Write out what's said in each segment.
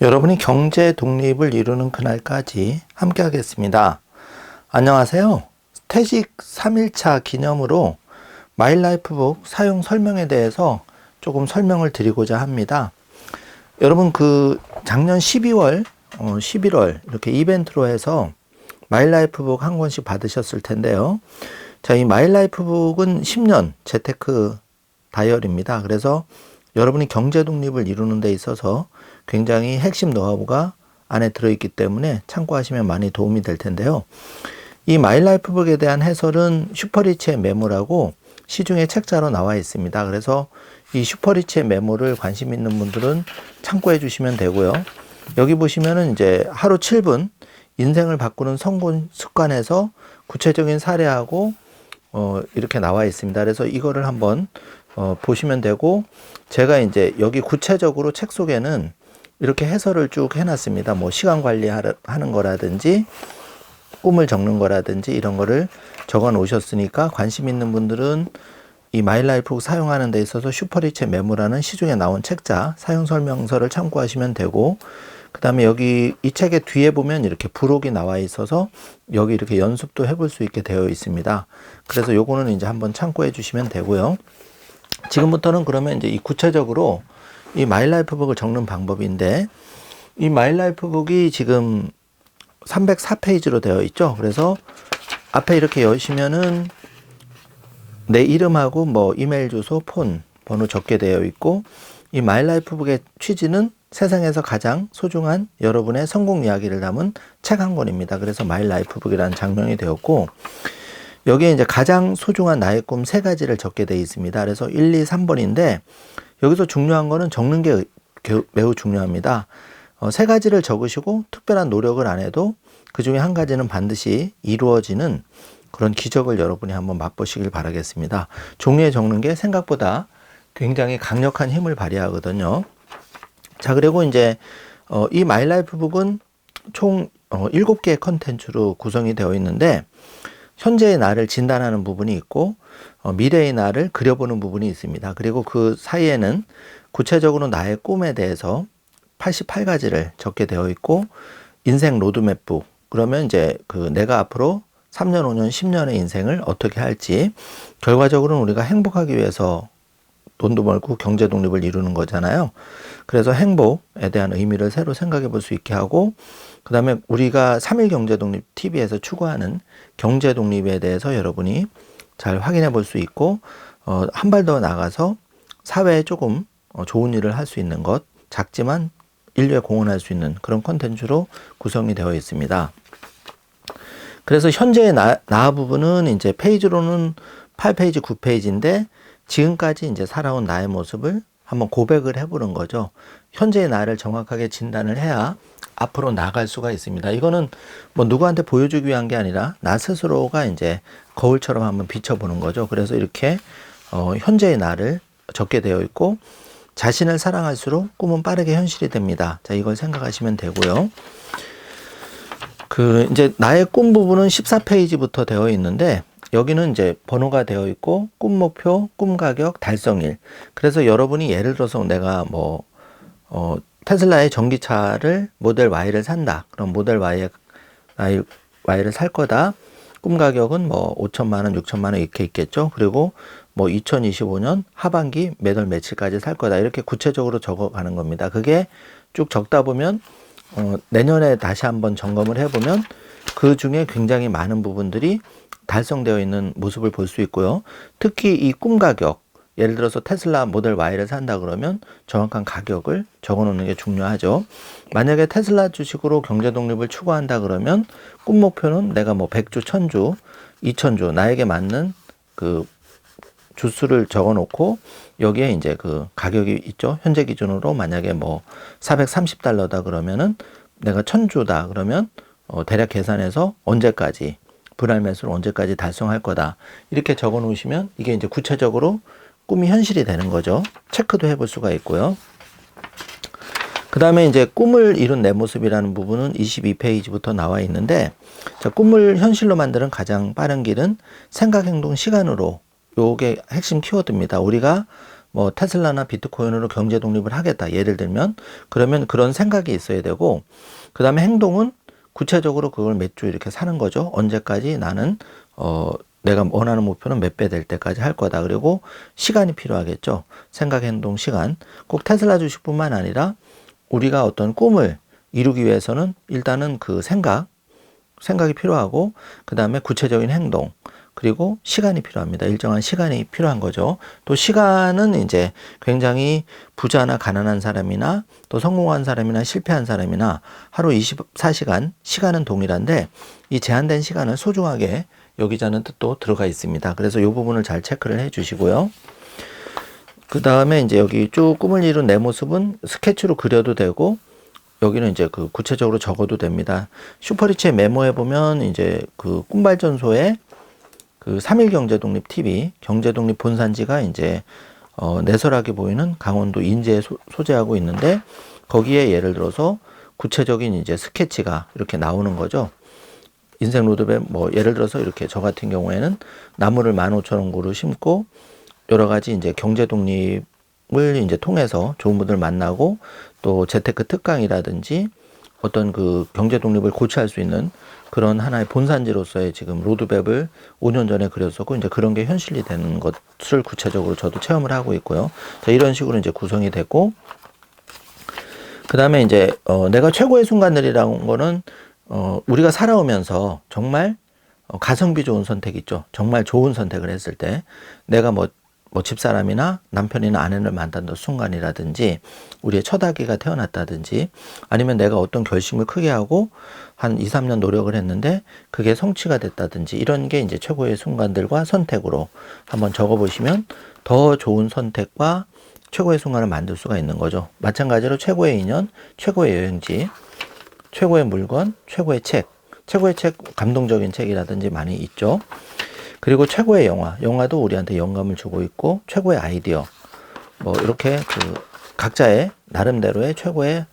여러분이 경제 독립을 이루는 그날까지 함께 하겠습니다. 안녕하세요. 퇴직 3일차 기념으로 마일라이프북 사용 설명에 대해서 조금 설명을 드리고자 합니다. 여러분 작년 12월, 11월 이렇게 이벤트로 해서 마일라이프북 한 권씩 받으셨을 텐데요. 자, 이 마일라이프북은 10년 재테크 다이어리입니다. 그래서 여러분이 경제 독립을 이루는 데 있어서 굉장히 핵심 노하우가 안에 들어있기 때문에 참고하시면 많이 도움이 될 텐데요. 이 마일라이프북에 대한 해설은 슈퍼리치의 메모라고 시중에 책자로 나와 있습니다. 그래서 이 슈퍼리치의 메모를 관심 있는 분들은 참고해 주시면 되고요. 여기 보시면은 이제 하루 7분 인생을 바꾸는 성공 습관에서 구체적인 사례하고 이렇게 나와 있습니다. 그래서 이거를 한번 보시면 되고, 제가 이제 여기 구체적으로 책 속에는 이렇게 해설을 쭉 해놨습니다. 뭐 시간 관리하는 거라든지 꿈을 적는 거라든지 이런 거를 적어 놓으셨으니까 관심 있는 분들은 이 마일라이프북 사용하는 데 있어서 슈퍼리치의 메모라는 시중에 나온 책자 사용 설명서를 참고하시면 되고, 그 다음에 여기 이 책의 뒤에 보면 이렇게 부록이 나와 있어서 여기 이렇게 연습도 해볼 수 있게 되어 있습니다. 그래서 요거는 이제 한번 참고해 주시면 되고요. 지금부터는 그러면 이제 이 구체적으로 이 마일라이프북을 적는 방법인데, 이 마일라이프북이 지금 304페이지로 되어 있죠. 그래서 앞에 이렇게 여시면은 내 이름하고 뭐 이메일 주소, 폰, 번호 적게 되어 있고, 이 마일라이프북의 취지는 세상에서 가장 소중한 여러분의 성공 이야기를 담은 책 한 권입니다. 그래서 마일라이프북이라는 장명이 되었고, 여기에 이제 가장 소중한 나의 꿈 3가지를 적게 되어 있습니다. 그래서 1, 2, 3번인데 여기서 중요한 거는 적는 게 매우 중요합니다. 3가지를 적으시고 특별한 노력을 안 해도 그 중에 한 가지는 반드시 이루어지는 그런 기적을 여러분이 한번 맛보시길 바라겠습니다. 종이에 적는 게 생각보다 굉장히 강력한 힘을 발휘하거든요. 자, 그리고 이제 이 마일라이프북은 총 7개의 컨텐츠로 구성이 되어 있는데, 현재의 나를 진단하는 부분이 있고 미래의 나를 그려보는 부분이 있습니다. 그리고 그 사이에는 구체적으로 나의 꿈에 대해서 88가지를 적게 되어 있고, 인생 로드맵북, 그러면 이제 내가 앞으로 3년, 5년, 10년의 인생을 어떻게 할지, 결과적으로는 우리가 행복하기 위해서 돈도 벌고 경제 독립을 이루는 거잖아요. 그래서 행복에 대한 의미를 새로 생각해 볼 수 있게 하고, 그 다음에 우리가 3일 경제독립 TV에서 추구하는 경제 독립에 대해서 여러분이 잘 확인해 볼 수 있고, 한 발 더 나가서 사회에 조금 좋은 일을 할 수 있는 것, 작지만 인류에 공헌할 수 있는 그런 콘텐츠로 구성이 되어 있습니다. 그래서 현재의 나 부분은 이제 페이지로는 8페이지, 9페이지인데 지금까지 이제 살아온 나의 모습을 한번 고백을 해보는 거죠. 현재의 나를 정확하게 진단을 해야 앞으로 나갈 수가 있습니다. 이거는 뭐 누구한테 보여주기 위한 게 아니라 나 스스로가 이제 거울처럼 한번 비춰보는 거죠. 그래서 이렇게 현재의 나를 적게 되어 있고, 자신을 사랑할수록 꿈은 빠르게 현실이 됩니다. 자, 이걸 생각하시면 되고요. 이제 나의 꿈 부분은 14페이지부터 되어 있는데, 여기는 이제 번호가 되어 있고 꿈 목표, 꿈 가격, 달성일. 그래서 여러분이 예를 들어서 내가 테슬라의 전기차를 모델 Y를 산다. 그럼 모델 Y를 살 거다. 꿈 가격은 뭐 5천만 원, 6천만 원 이렇게 있겠죠. 그리고 뭐 2025년 하반기 몇 월 며칠까지 살 거다. 이렇게 구체적으로 적어가는 겁니다. 그게 쭉 적다 보면 내년에 다시 한번 점검을 해보면 그 중에 굉장히 많은 부분들이 달성되어 있는 모습을 볼 수 있고요. 특히 이 꿈 가격, 예를 들어서 테슬라 모델 Y를 산다 그러면 정확한 가격을 적어 놓는 게 중요하죠. 만약에 테슬라 주식으로 경제 독립을 추구한다 그러면 꿈 목표는 내가 뭐 100주, 1000주, 2000주 나에게 맞는 그 주수를 적어 놓고, 여기에 이제 그 가격이 있죠. 현재 기준으로 만약에 뭐 $430다 그러면은 내가 1000주다 그러면 대략 계산해서 언제까지, 분할 매수를 언제까지 달성할 거다. 이렇게 적어 놓으시면 이게 이제 구체적으로 꿈이 현실이 되는 거죠. 체크도 해볼 수가 있고요. 그 다음에 이제 꿈을 이룬 내 모습이라는 부분은 22페이지부터 나와 있는데, 자, 꿈을 현실로 만드는 가장 빠른 길은 생각, 행동, 시간으로, 요게 핵심 키워드입니다. 우리가 뭐 테슬라나 비트코인으로 경제 독립을 하겠다. 예를 들면 그러면 그런 생각이 있어야 되고 그다음에 행동은 구체적으로 그걸 몇 주 이렇게 사는 거죠. 언제까지 나는 내가 원하는 목표는 몇 배 될 때까지 할 거다. 그리고 시간이 필요하겠죠. 생각, 행동, 시간. 꼭 테슬라 주식뿐만 아니라 우리가 어떤 꿈을 이루기 위해서는 일단은 그 생각이 필요하고 그 다음에 구체적인 행동 그리고 시간이 필요합니다. 일정한 시간이 필요한 거죠. 또 시간은 이제 굉장히 부자나 가난한 사람이나 또 성공한 사람이나 실패한 사람이나 하루 24시간 시간은 동일한데 이 제한된 시간을 소중하게 여기자는 뜻도 들어가 있습니다. 그래서 이 부분을 잘 체크를 해 주시고요. 그 다음에 이제 여기 쭉 꿈을 이룬 내 모습은 스케치로 그려도 되고 여기는 이제 그 구체적으로 적어도 됩니다. 슈퍼리치에 메모해 보면 이제 그 꿈발전소에 그 3일 경제독립 TV 경제독립 본산지가 이제 내설하게 보이는 강원도 인제에 소재하고 있는데 거기에 예를 들어서 구체적인 이제 스케치가 이렇게 나오는 거죠. 인생 로드맵 뭐 예를 들어서 이렇게 저 같은 경우에는 나무를 15,000원구로 심고 여러 가지 이제 경제 독립을 이제 통해서 좋은 분들 만나고 또 재테크 특강이라든지 어떤 그 경제 독립을 고취할 수 있는 그런 하나의 본산지로서의 지금 로드맵을 5년 전에 그렸었고 이제 그런 게 현실이 되는 것을 구체적으로 저도 체험을 하고 있고요. 자, 이런 식으로 이제 구성이 됐고 그 다음에 이제 내가 최고의 순간들이라는 거는 우리가 살아오면서 정말 가성비 좋은 선택 있죠. 정말 좋은 선택을 했을 때 내가 뭐 집사람이나 남편이나 아내를 만났던 순간이라든지 우리의 첫 아기가 태어났다든지 아니면 내가 어떤 결심을 크게 하고 한 2, 3년 노력을 했는데 그게 성취가 됐다든지 이런 게 이제 최고의 순간들과 선택으로 한번 적어보시면 더 좋은 선택과 최고의 순간을 만들 수가 있는 거죠. 마찬가지로 최고의 인연, 최고의 여행지, 최고의 물건, 최고의 책, 감동적인 책이라든지 많이 있죠. 그리고 최고의 영화도 우리한테 영감을 주고 있고 최고의 아이디어 뭐 이렇게 그 각자의 나름대로의 최고의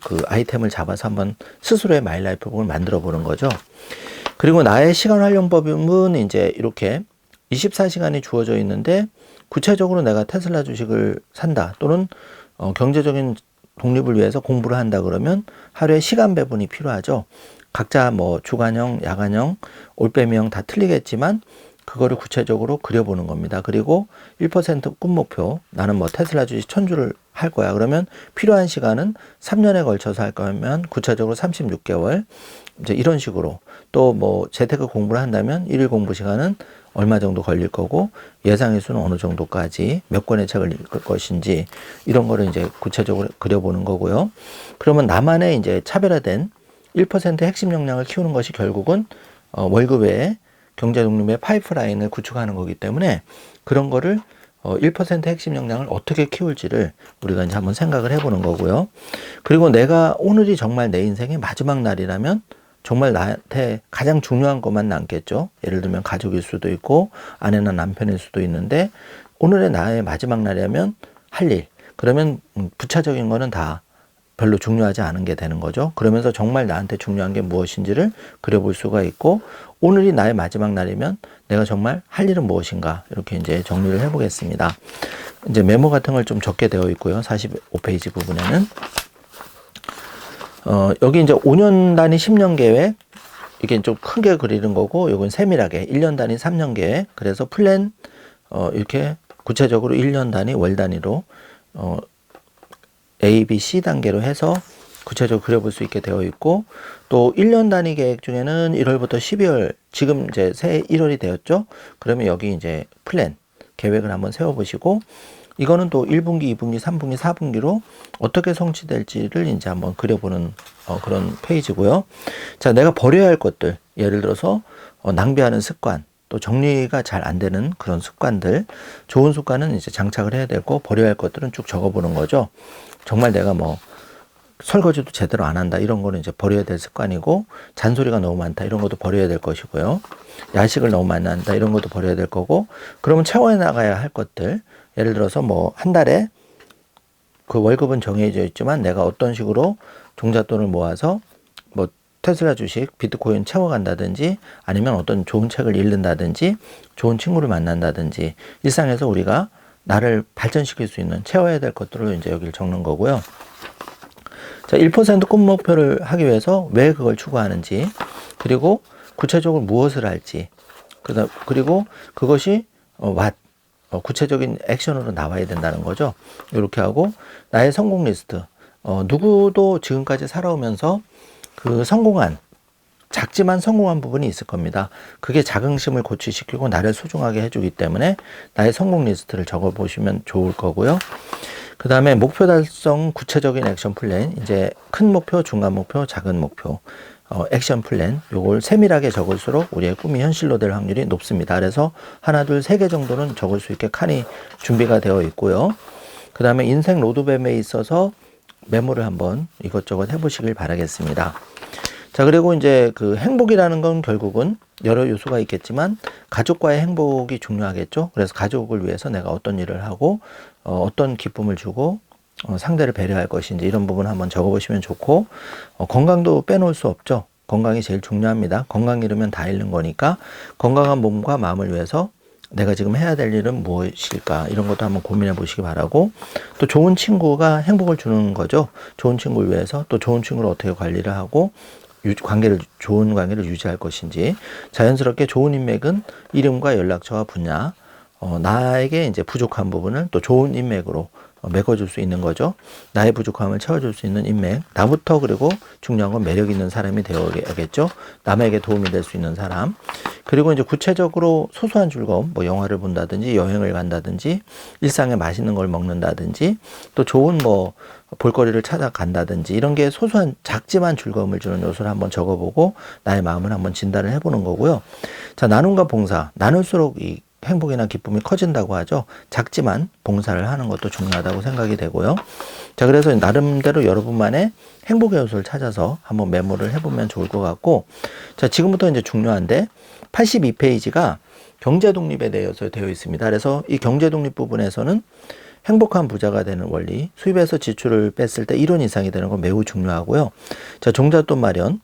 그 아이템을 잡아서 한번 스스로의 마이라이프북을 만들어 보는 거죠. 그리고 나의 시간 활용법은 이제 이렇게 24시간이 주어져 있는데 구체적으로 내가 테슬라 주식을 산다 또는 경제적인 독립을 위해서 공부를 한다 그러면 하루에 시간 배분이 필요하죠. 각자 뭐 주간형, 야간형, 올빼미형 다 틀리겠지만 그거를 구체적으로 그려보는 겁니다. 그리고 1% 꿈 목표, 나는 뭐 테슬라 주식 1000주를 할 거야. 그러면 필요한 시간은 3년에 걸쳐서 할 거면 구체적으로 36개월. 이제 이런 식으로 또 뭐 재테크 공부를 한다면 일일 공부 시간은 얼마 정도 걸릴 거고 예상의 수는 어느 정도까지 몇 권의 책을 읽을 것인지 이런 거를 이제 구체적으로 그려보는 거고요. 그러면 나만의 이제 차별화된 1% 핵심 역량을 키우는 것이 결국은 월급 외에 경제 독립의 파이프라인을 구축하는 거기 때문에 그런 거를 1% 핵심 역량을 어떻게 키울지를 우리가 이제 한번 생각을 해보는 거고요. 그리고 내가 오늘이 정말 내 인생의 마지막 날이라면 정말 나한테 가장 중요한 것만 남겠죠. 예를 들면 가족일 수도 있고 아내나 남편일 수도 있는데 오늘의 나의 마지막 날이라면 할 일. 그러면 부차적인 거는 다 별로 중요하지 않은 게 되는 거죠. 그러면서 정말 나한테 중요한 게 무엇인지를 그려볼 수가 있고 오늘이 나의 마지막 날이면 내가 정말 할 일은 무엇인가 이렇게 이제 정리를 해보겠습니다. 이제 메모 같은 걸 좀 적게 되어 있고요. 45페이지 부분에는 여기 이제 5년 단위 10년 계획 이게 좀 크게 그리는 거고 이건 세밀하게 1년 단위 3년 계획 그래서 플랜 이렇게 구체적으로 1년 단위 월 단위로 A, B, C 단계로 해서 구체적으로 그려볼 수 있게 되어 있고 또 1년 단위 계획 중에는 1월부터 12월 지금 이제 새해 1월이 되었죠. 그러면 여기 이제 플랜 계획을 한번 세워보시고 이거는 또 1분기, 2분기, 3분기, 4분기로 어떻게 성취될지를 이제 한번 그려보는 그런 페이지고요. 자, 내가 버려야 할 것들 예를 들어서 낭비하는 습관 또 정리가 잘 안 되는 그런 습관들 좋은 습관은 이제 장착을 해야 되고 버려야 할 것들은 쭉 적어보는 거죠. 정말 내가 뭐 설거지도 제대로 안 한다 이런 거는 이제 버려야 될 습관이고 잔소리가 너무 많다 이런 것도 버려야 될 것이고요. 야식을 너무 많이 한다 이런 것도 버려야 될 거고 그러면 채워야 나가야 할 것들 예를 들어서 뭐 한 달에 그 월급은 정해져 있지만 내가 어떤 식으로 종잣돈을 모아서 뭐 테슬라 주식, 비트코인 채워간다든지 아니면 어떤 좋은 책을 읽는다든지 좋은 친구를 만난다든지 일상에서 우리가 나를 발전시킬 수 있는 채워야 될 것들을 이제 여기를 적는 거고요. 자, 1% 꿈 목표를 하기 위해서 왜 그걸 추구하는지, 그리고 구체적으로 무엇을 할지, 그리고 그것이 구체적인 액션으로 나와야 된다는 거죠. 이렇게 하고, 나의 성공 리스트. 누구도 지금까지 살아오면서 그 작지만 성공한 부분이 있을 겁니다. 그게 자긍심을 고취시키고 나를 소중하게 해주기 때문에 나의 성공 리스트를 적어보시면 좋을 거고요. 그 다음에 목표 달성 구체적인 액션 플랜, 이제 큰 목표, 중간 목표, 작은 목표, 액션 플랜, 요걸 세밀하게 적을수록 우리의 꿈이 현실로 될 확률이 높습니다. 그래서 하나, 둘, 세 개 정도는 적을 수 있게 칸이 준비가 되어 있고요. 그 다음에 인생 로드맵에 있어서 메모를 한번 이것저것 해보시길 바라겠습니다. 자, 그리고 이제 그 행복이라는 건 결국은 여러 요소가 있겠지만 가족과의 행복이 중요하겠죠. 그래서 가족을 위해서 내가 어떤 일을 하고 어떤 기쁨을 주고 상대를 배려할 것인지 이런 부분 한번 적어보시면 좋고, 건강도 빼놓을 수 없죠. 건강이 제일 중요합니다. 건강 잃으면 다 잃는 거니까 건강한 몸과 마음을 위해서 내가 지금 해야 될 일은 무엇일까, 이런 것도 한번 고민해 보시기 바라고, 또 좋은 친구가 행복을 주는 거죠. 좋은 친구를 위해서 또 좋은 친구를 어떻게 관리를 하고 좋은 관계를 유지할 것인지, 자연스럽게 좋은 인맥은 이름과 연락처와 분야, 나에게 이제 부족한 부분을 또 좋은 인맥으로 메꿔줄 수 있는 거죠. 나의 부족함을 채워줄 수 있는 인맥, 나부터, 그리고 중요한 건 매력 있는 사람이 되어야겠죠. 남에게 도움이 될 수 있는 사람. 그리고 이제 구체적으로 소소한 즐거움, 뭐 영화를 본다든지 여행을 간다든지 일상에 맛있는 걸 먹는다든지 또 좋은 볼거리를 찾아간다든지, 이런 게 소소한 작지만 즐거움을 주는 요소를 한번 적어보고 나의 마음을 한번 진단을 해보는 거고요. 자, 나눔과 봉사, 나눌수록 이 행복이나 기쁨이 커진다고 하죠. 작지만 봉사를 하는 것도 중요하다고 생각이 되고요. 자, 그래서 나름대로 여러분만의 행복의 요소를 찾아서 한번 메모를 해보면 좋을 것 같고, 자, 지금부터 이제 중요한데 82페이지가 경제 독립에 대해서 되어 있습니다. 그래서 이 경제 독립 부분에서는 행복한 부자가 되는 원리, 수입에서 지출을 뺐을 때 1원 이상이 되는 건 매우 중요하고요. 자, 종잣돈 마련,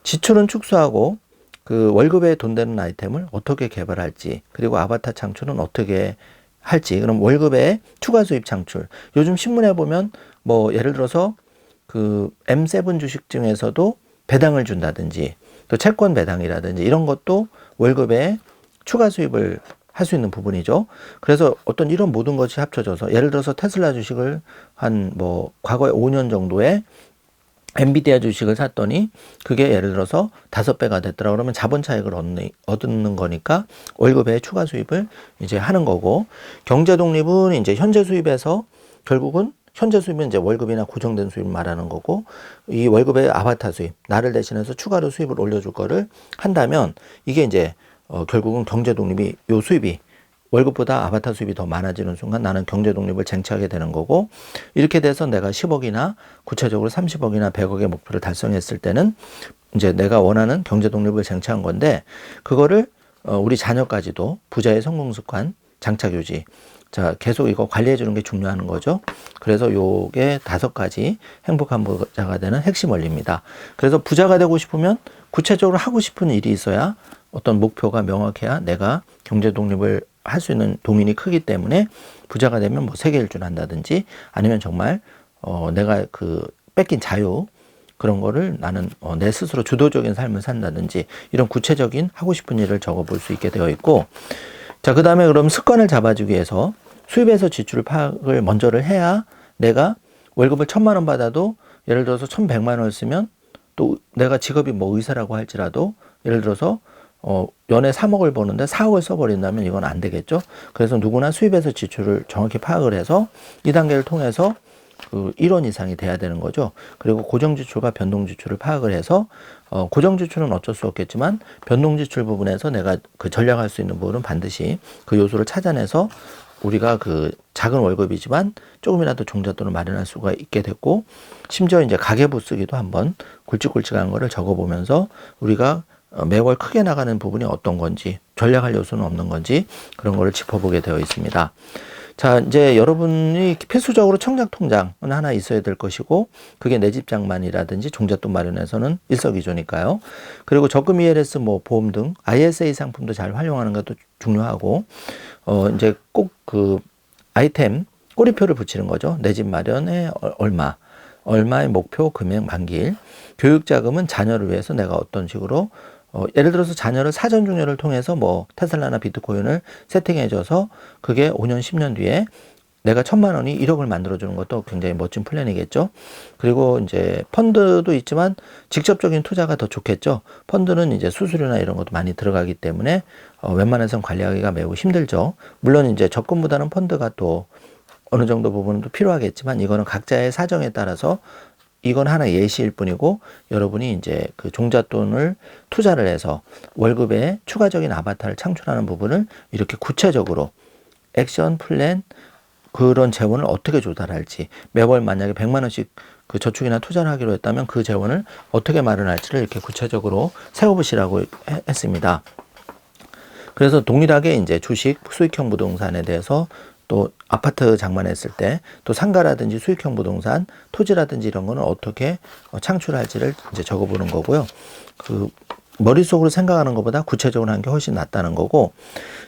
지출은 축소하고 그 월급에 돈 되는 아이템을 어떻게 개발할지, 그리고 아바타 창출은 어떻게 할지, 그럼 월급에 추가 수입 창출. 요즘 신문에 보면 예를 들어서 그 M7 주식 중에서도 배당을 준다든지 또 채권 배당이라든지 이런 것도 월급에 추가 수입을 할 수 있는 부분이죠. 그래서 어떤 이런 모든 것이 합쳐져서, 예를 들어서 테슬라 주식을 한 과거에 5년 정도에 엔비디아 주식을 샀더니 그게 예를 들어서 5배가 됐더라 그러면 자본 차익을 얻는 거니까 월급에 추가 수입을 이제 하는 거고, 경제 독립은 이제 현재 수입에서 결국은 현재 수입은 이제 월급이나 고정된 수입을 말하는 거고, 이 월급의 아바타 수입, 나를 대신해서 추가로 수입을 올려줄 거를 한다면 이게 이제 결국은 경제 독립이, 요 수입이 월급보다 아바타 수입이 더 많아지는 순간 나는 경제 독립을 쟁취하게 되는 거고, 이렇게 돼서 내가 10억이나 구체적으로 30억이나 100억의 목표를 달성했을 때는 이제 내가 원하는 경제 독립을 쟁취한 건데, 그거를 우리 자녀까지도 부자의 성공 습관 장착 유지, 자, 계속 이거 관리해 주는 게 중요한 거죠. 그래서 요게 5가지 행복한 부자가 되는 핵심 원리입니다. 그래서 부자가 되고 싶으면 구체적으로 하고 싶은 일이 있어야, 어떤 목표가 명확해야 내가 경제 독립을 할 수 있는 동인이 크기 때문에, 부자가 되면 세계 일주를 한다든지 아니면 정말 내가 그 뺏긴 자유, 그런 거를 나는 내 스스로 주도적인 삶을 산다든지, 이런 구체적인 하고 싶은 일을 적어볼 수 있게 되어 있고, 자, 그 다음에 그럼 습관을 잡아주기 위해서 수입에서 지출 파악을 먼저를 해야, 내가 월급을 1,000만 원 받아도 예를 들어서 1,100만 원을 쓰면, 또 내가 직업이 의사라고 할지라도 예를 들어서 연에 3억을 버는데 4억을 써버린다면 이건 안 되겠죠. 그래서 누구나 수입에서 지출을 정확히 파악을 해서 이 단계를 통해서 그 1원 이상이 돼야 되는 거죠. 그리고 고정지출과 변동지출을 파악을 해서 고정지출은 어쩔 수 없겠지만 변동지출 부분에서 내가 그 전략할 수 있는 부분은 반드시 그 요소를 찾아내서 우리가 그 작은 월급이지만 조금이라도 종잣돈을 마련할 수가 있게 됐고, 심지어 이제 가계부 쓰기도 한번 굵직굵직한 거를 적어보면서 우리가 매월 크게 나가는 부분이 어떤 건지, 전략할 요소는 없는 건지, 그런 거를 짚어보게 되어 있습니다. 자, 이제 여러분이 필수적으로 청약 통장은 하나 있어야 될 것이고, 그게 내 집 장만이라든지 종잣돈 마련에서는 일석이조니까요. 그리고 적금 ELS, 보험 등 ISA 상품도 잘 활용하는 것도 중요하고, 이제 꼭 아이템 꼬리표를 붙이는 거죠. 내 집 마련에 얼마의 목표 금액 만기일. 교육자금은 자녀를 위해서 내가 어떤 식으로 예를 들어서 자녀를 사전 중개를 통해서 뭐 테슬라나 비트코인을 세팅해줘서 그게 5년 10년 뒤에 내가 1,000만 원이 1억을 만들어주는 것도 굉장히 멋진 플랜이겠죠. 그리고 이제 펀드도 있지만 직접적인 투자가 더 좋겠죠. 펀드는 이제 수수료나 이런 것도 많이 들어가기 때문에 웬만해선 관리하기가 매우 힘들죠. 물론 이제 적금보다는 펀드가 또 어느 정도 부분은 또 필요하겠지만 이거는 각자의 사정에 따라서 이건 하나 예시일 뿐이고 여러분이 이제 그 종잣돈을 투자를 해서 월급에 추가적인 아바타를 창출하는 부분을 이렇게 구체적으로 액션 플랜 그런 재원을 어떻게 조달할지 매월 만약에 100만 원씩 그 저축이나 투자를 하기로 했다면 그 재원을 어떻게 마련할지를 이렇게 구체적으로 세워보시라고 했습니다. 그래서 동일하게 이제 주식, 수익형 부동산에 대해서 또 아파트 장만했을 때 또 상가라든지 수익형 부동산, 토지라든지 이런 거는 어떻게 창출할지를 이제 적어보는 거고요. 그 머릿속으로 생각하는 것보다 구체적으로 하는 게 훨씬 낫다는 거고.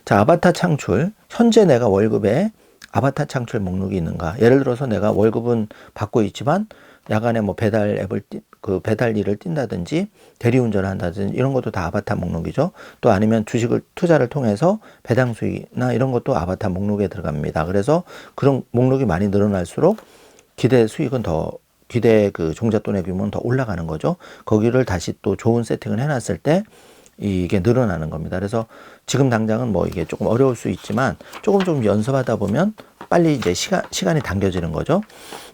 자, 아바타 창출. 현재 내가 월급에 아바타 창출 목록이 있는가? 예를 들어서 내가 월급은 받고 있지만 야간에 뭐 배달 앱을 그 배달 일을 뛴다든지 대리운전을 한다든지 이런 것도 다 아바타 목록이죠. 또 아니면 주식을 투자를 통해서 배당 수익이나 이런 것도 아바타 목록에 들어갑니다. 그래서 그런 목록이 많이 늘어날수록 기대 수익은 더 기대 그 종잣돈의 규모는 더 올라가는 거죠. 거기를 다시 또 좋은 세팅을 해놨을 때 이게 늘어나는 겁니다. 그래서 지금 당장은 뭐 이게 조금 어려울 수 있지만 조금 연습하다 보면 빨리 이제 시간이 당겨지는 거죠.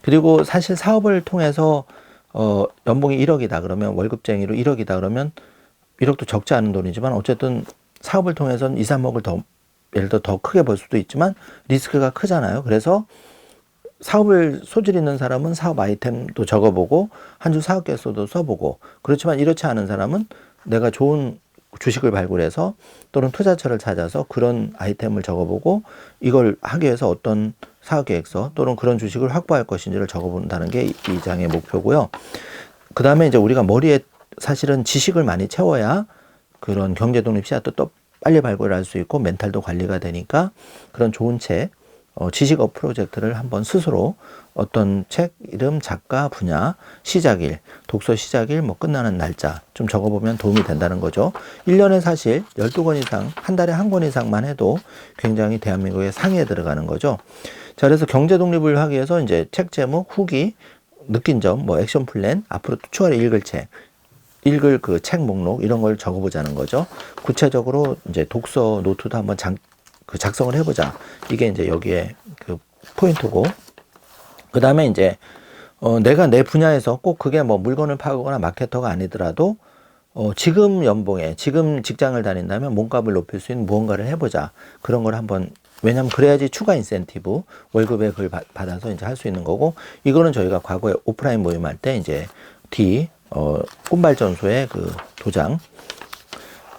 그리고 사실 사업을 통해서 연봉이 1억이다 그러면 월급쟁이로 1억이다 그러면 1억도 적지 않은 돈이지만 어쨌든 사업을 통해서는 2, 3억을 더 예를 들어 더 크게 벌 수도 있지만 리스크가 크잖아요. 그래서 사업을 소질 있는 사람은 사업 아이템도 적어보고 한 줄 사업 계획서도 써보고 그렇지만 이렇지 않은 사람은 내가 좋은 주식을 발굴해서 또는 투자처를 찾아서 그런 아이템을 적어보고 이걸 하기 위해서 어떤 사업계획서 또는 그런 주식을 확보할 것인지를 적어본다는 게 이 장의 목표고요. 그 다음에 이제 우리가 머리에 사실은 지식을 많이 채워야 그런 경제독립 씨앗도 또 빨리 발굴할 수 있고 멘탈도 관리가 되니까 그런 좋은 책, 지식업 프로젝트를 한번 스스로 어떤 책 이름, 작가, 분야, 시작일, 독서 시작일, 뭐 끝나는 날짜 좀 적어보면 도움이 된다는 거죠. 1년에 사실 12권 이상, 한 달에 한 권 이상만 해도 굉장히 대한민국의 상위에 들어가는 거죠. 자, 그래서 경제 독립을 하기 위해서 이제 책 제목, 후기, 느낀 점, 뭐 액션 플랜, 앞으로 추가로 읽을 그 책 목록 이런 걸 적어보자는 거죠. 구체적으로 이제 독서 노트도 한번 작성을 해보자. 이게 이제 여기에 그 포인트고. 그 다음에 이제, 내가 내 분야에서 꼭 그게 뭐 물건을 파거나 마케터가 아니더라도, 지금 연봉에, 지금 직장을 다닌다면 몸값을 높일 수 있는 무언가를 해보자. 그런 걸 한번, 왜냐면 그래야지 추가 인센티브, 월급에 그걸 받아서 이제 할 수 있는 거고, 이거는 저희가 과거에 오프라인 모임할 때 이제 꿈발전소의 그 도장,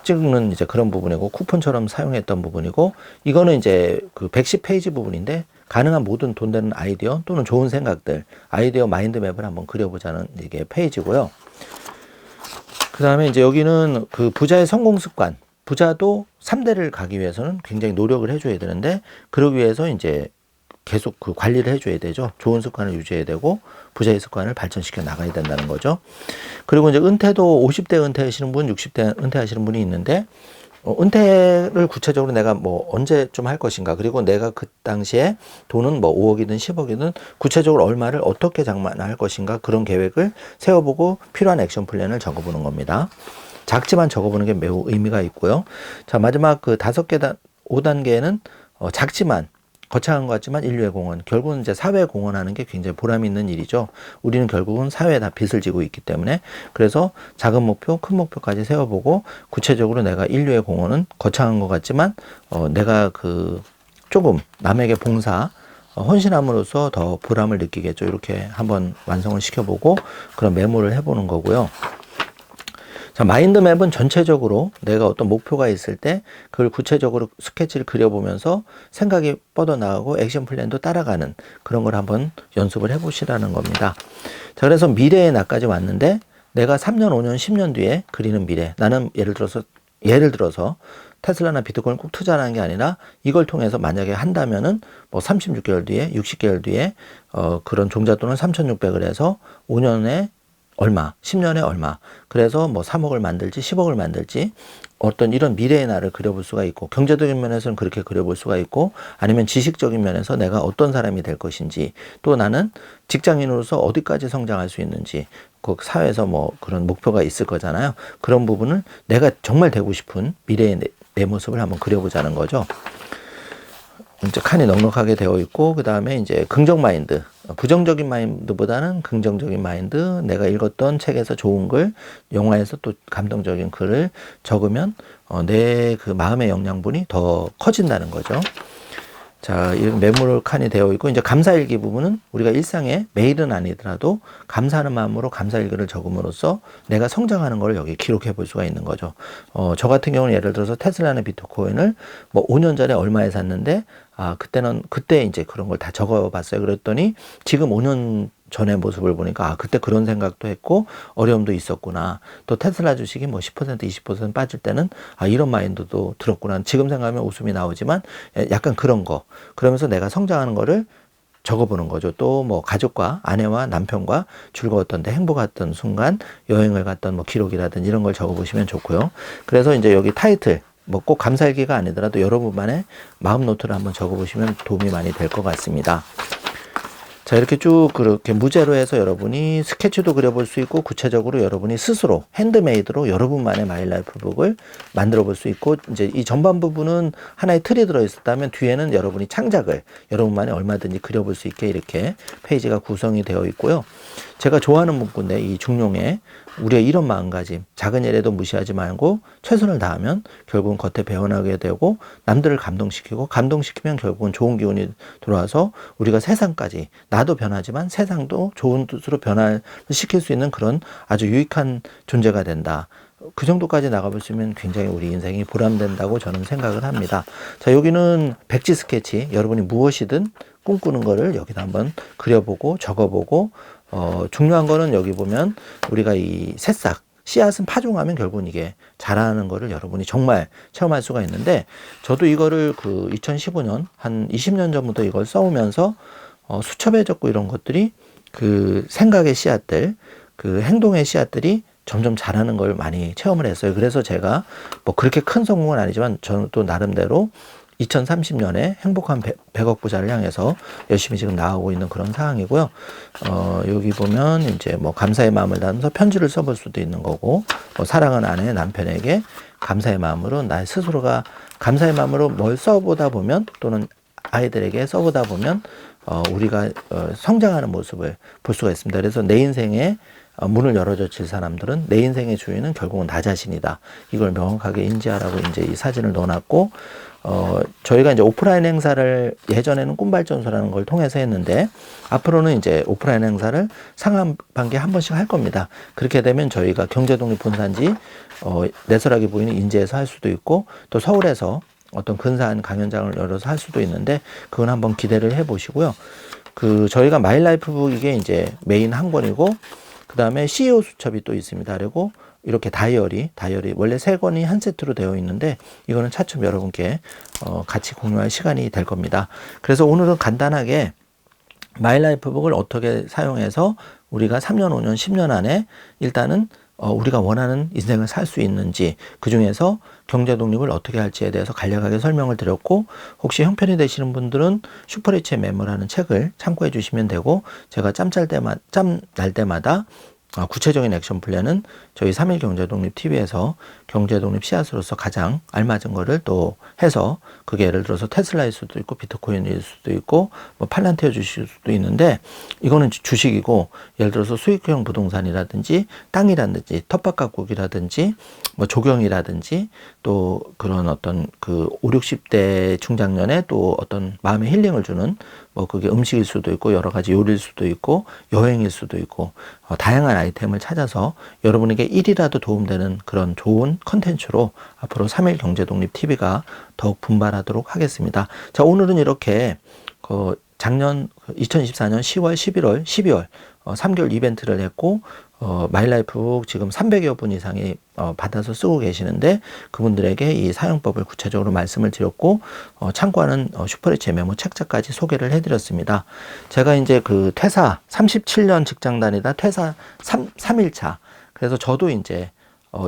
찍는 이제 그런 부분이고 쿠폰처럼 사용했던 부분이고 이거는 이제 그 110페이지 부분인데 가능한 모든 돈 되는 아이디어 또는 좋은 생각들 아이디어 마인드맵을 한번 그려보자는 이게 페이지고요. 그 다음에 이제 여기는 그 부자의 성공 습관 부자도 3대를 가기 위해서는 굉장히 노력을 해줘야 되는데 그러기 위해서 이제 계속 그 관리를 해줘야 되죠. 좋은 습관을 유지해야 되고 부자의 습관을 발전시켜 나가야 된다는 거죠. 그리고 이제 은퇴도 50대 은퇴하시는 분, 60대 은퇴하시는 분이 있는데 은퇴를 구체적으로 내가 뭐 언제쯤 할 것인가 그리고 내가 그 당시에 돈은 뭐 5억이든 10억이든 구체적으로 얼마를 어떻게 장만할 것인가 그런 계획을 세워보고 필요한 액션 플랜을 적어보는 겁니다. 작지만 적어보는 게 매우 의미가 있고요. 자, 마지막 그 5단계는 작지만 거창한 것 같지만 인류의 공헌. 결국은 이제 사회 공헌하는 게 굉장히 보람 있는 일이죠. 우리는 결국은 사회에 다 빚을 지고 있기 때문에. 그래서 작은 목표, 큰 목표까지 세워보고 구체적으로 내가 인류의 공헌은 거창한 것 같지만, 내가 그 조금 남에게 봉사, 헌신함으로써 더 보람을 느끼겠죠. 이렇게 한번 완성을 시켜보고 그런 메모를 해보는 거고요. 자, 마인드맵은 전체적으로 내가 어떤 목표가 있을 때 그걸 구체적으로 스케치를 그려보면서 생각이 뻗어나가고 액션 플랜도 따라가는 그런 걸 한번 연습을 해보시라는 겁니다. 자, 그래서 미래의 나까지 왔는데 내가 3년, 5년, 10년 뒤에 그리는 미래. 나는 예를 들어서 테슬라나 비트코인 꼭 투자하는 게 아니라 이걸 통해서 만약에 한다면은 뭐 36개월 뒤에 60개월 뒤에 그런 종잣돈을 3,600을 해서 5년에 얼마, 10년에 얼마. 그래서 뭐 3억을 만들지 10억을 만들지 어떤 이런 미래의 날을 그려볼 수가 있고, 경제적인 면에서는 그렇게 그려볼 수가 있고, 아니면 지식적인 면에서 내가 어떤 사람이 될 것인지, 또 나는 직장인으로서 어디까지 성장할 수 있는지, 그 사회에서 뭐 그런 목표가 있을 거잖아요. 그런 부분을 내가 정말 되고 싶은 미래의 내 모습을 한번 그려보자는 거죠. 이제 칸이 넉넉하게 되어 있고, 그 다음에 이제 긍정 마인드, 부정적인 마인드보다는 긍정적인 마인드, 내가 읽었던 책에서 좋은 글, 영화에서 또 감동적인 글을 적으면 내 그 마음의 영양분이 더 커진다는 거죠. 자, 이 메모를 칸이 되어 있고, 이제 감사일기 부분은 우리가 일상에 매일은 아니더라도 감사하는 마음으로 감사일기를 적음으로써 내가 성장하는 걸 여기 기록해 볼 수가 있는 거죠. 저 같은 경우는 예를 들어서 테슬라나 비트코인을 뭐 5년 전에 얼마에 샀는데, 그때 이제 그런 걸 다 적어 봤어요. 그랬더니 지금 5년 전의 모습을 보니까 그때 그런 생각도 했고 어려움도 있었구나. 또 테슬라 주식이 뭐 10% 20% 빠질 때는 이런 마인드도 들었구나. 지금 생각하면 웃음이 나오지만 약간 그런 거. 그러면서 내가 성장하는 거를 적어보는 거죠. 또 뭐 가족과 아내와 남편과 즐거웠던 데 행복했던 순간, 여행을 갔던 뭐 기록이라든지 이런 걸 적어보시면 좋고요. 그래서 이제 여기 타이틀, 뭐 꼭 감사일기가 아니더라도 여러분만의 마음 노트를 한번 적어보시면 도움이 많이 될 것 같습니다. 자, 이렇게 쭉 그렇게 무제로 해서 여러분이 스케치도 그려볼 수 있고, 구체적으로 여러분이 스스로 핸드메이드로 여러분만의 마이라이프북을 만들어 볼 수 있고, 이제 이 전반 부분은 하나의 틀이 들어있었다면 뒤에는 여러분이 창작을 여러분만의 얼마든지 그려볼 수 있게 이렇게 페이지가 구성이 되어 있고요. 제가 좋아하는 문구인데, 이 중용에 우리의 이런 마음가짐, 작은 일에도 무시하지 말고 최선을 다하면 결국은 겉에 배어나게 되고, 남들을 감동시키면 결국은 좋은 기운이 들어와서 우리가 세상까지, 나도 변하지만 세상도 좋은 뜻으로 변화를 시킬 수 있는 그런 아주 유익한 존재가 된다. 그 정도까지 나가볼 수 있으면 굉장히 우리 인생이 보람된다고 저는 생각을 합니다. 자, 여기는 백지 스케치, 여러분이 무엇이든 꿈꾸는 거를 여기다 한번 그려보고 적어보고, 중요한 거는 여기 보면 우리가 이 새싹, 씨앗은 파종하면 결국은 이게 자라는 거를 여러분이 정말 체험할 수가 있는데, 저도 이거를 그 2015년 한 20년 전부터 이걸 써오면서 수첩에 적고 이런 것들이 그 생각의 씨앗들, 그 행동의 씨앗들이 점점 자라는 걸 많이 체험을 했어요. 그래서 제가 뭐 그렇게 큰 성공은 아니지만 저는 또 나름대로 2030년에 행복한 100억 부자를 향해서 열심히 지금 나아가고 있는 그런 상황이고요. 여기 보면 이제 뭐 감사의 마음을 담아서 편지를 써볼 수도 있는 거고, 사랑하는 아내, 남편에게 감사의 마음으로 나 스스로가 감사의 마음으로 뭘 써보다 보면, 또는 아이들에게 써보다 보면 우리가 성장하는 모습을 볼 수가 있습니다. 그래서 내 인생에 문을 열어줄 사람들은, 내 인생의 주인은 결국은 나 자신이다. 이걸 명확하게 인지하라고 이제 이 사진을 넣어놨고, 저희가 이제 오프라인 행사를 예전에는 꿈발전소라는 걸 통해서 했는데, 앞으로는 이제 오프라인 행사를 상반기에 한 번씩 할 겁니다. 그렇게 되면 저희가 경제독립본산지 내설하게 보이는 인제에서 할 수도 있고, 또 서울에서 어떤 근사한 강연장을 열어서 할 수도 있는데, 그건 한번 기대를 해 보시고요. 저희가 마이라이프북 이게 이제 메인 한 권이고, 그 다음에 CEO 수첩이 또 있습니다. 그리고 이렇게 다이어리 원래 3권이 한 세트로 되어 있는데, 이거는 차츰 여러분께 같이 공유할 시간이 될 겁니다. 그래서 오늘은 간단하게 마이라이프북을 어떻게 사용해서 우리가 3년, 5년, 10년 안에 일단은 우리가 원하는 인생을 살 수 있는지, 그 중에서 경제 독립을 어떻게 할지에 대해서 간략하게 설명을 드렸고, 혹시 형편이 되시는 분들은 슈퍼리치의 메모라는 책을 참고해 주시면 되고, 제가 짬 날 때마다 구체적인 액션 플랜은 저희 3일 경제독립 TV에서 경제독립 씨앗으로서 가장 알맞은 거를 또 해서, 그게 예를 들어서 테슬라일 수도 있고 비트코인일 수도 있고 뭐 팔란티어 주실 수도 있는데, 이거는 주식이고, 예를 들어서 수익형 부동산이라든지 땅이라든지 텃밭 가꾸기라든지 뭐 조경이라든지, 또 그런 어떤 그 5, 60대 중장년에 또 어떤 마음의 힐링을 주는 뭐 그게 음식일 수도 있고 여러 가지 요리일 수도 있고 여행일 수도 있고, 다양한 아이템을 찾아서 여러분에게 일이라도 도움되는 그런 좋은 컨텐츠로 앞으로 3일 경제독립 TV가 더욱 분발하도록 하겠습니다. 자, 오늘은 이렇게 작년 2024년 10월, 11월, 12월 3개월 이벤트를 했고, 마이라이프북 지금 300여 분 이상이 받아서 쓰고 계시는데 그분들에게 이 사용법을 구체적으로 말씀을 드렸고 참고하는 슈퍼리치의 메모 책자까지 소개를 해드렸습니다. 제가 이제 그 퇴사 37년 직장 다니다 퇴사 3일차 그래서 저도 이제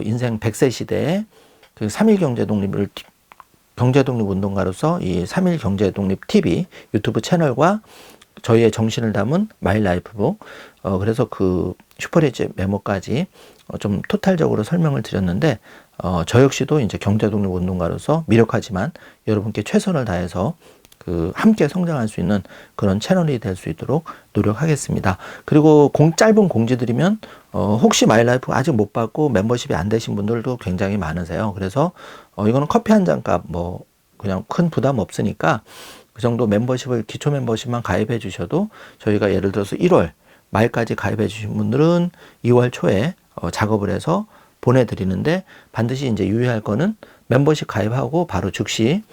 인생 100세 시대에 그 3일 경제독립 운동가로서 이 3일 경제독립 TV 유튜브 채널과 저희의 정신을 담은 마이라이프북 그래서 그 슈퍼리치 메모까지 좀 토탈적으로 설명을 드렸는데 저 역시도 이제 경제독립 운동가로서 미력하지만 여러분께 최선을 다해서 그 함께 성장할 수 있는 그런 채널이 될 수 있도록 노력하겠습니다. 그리고 짧은 공지 드리면 혹시 마이라이프 아직 못 받고 멤버십이 안 되신 분들도 굉장히 많으세요. 그래서 이거는 커피 한 잔 값 뭐 그냥 큰 부담 없으니까 그 정도 멤버십을 기초 멤버십만 가입해 주셔도 저희가 예를 들어서 1월 말까지 가입해 주신 분들은 2월 초에 작업을 해서 보내드리는데 반드시 이제 유의할 거는 멤버십 가입하고 바로 즉시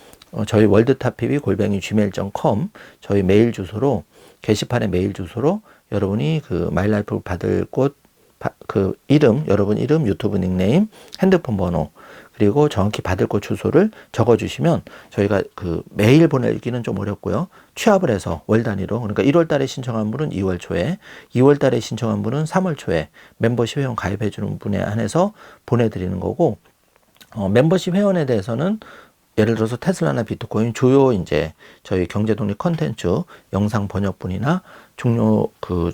저희 worldtapv@gmail.com 저희 메일 주소로 게시판의 메일 주소로 여러분이 그 마이라이프 받을 곳 그 이름 여러분 이름 유튜브 닉네임 핸드폰 번호 그리고 정확히 받을 곳 주소를 적어주시면 저희가 그 메일 보내기는 좀 어렵고요. 취합을 해서 월 단위로 그러니까 1월 달에 신청한 분은 2월 초에 2월 달에 신청한 분은 3월 초에 멤버십 회원 가입해 주는 분에 한해서 보내드리는 거고 멤버십 회원에 대해서는 예를 들어서 테슬라나 비트코인 주요 이제 저희 경제독립 컨텐츠 영상 번역분이나 종료 그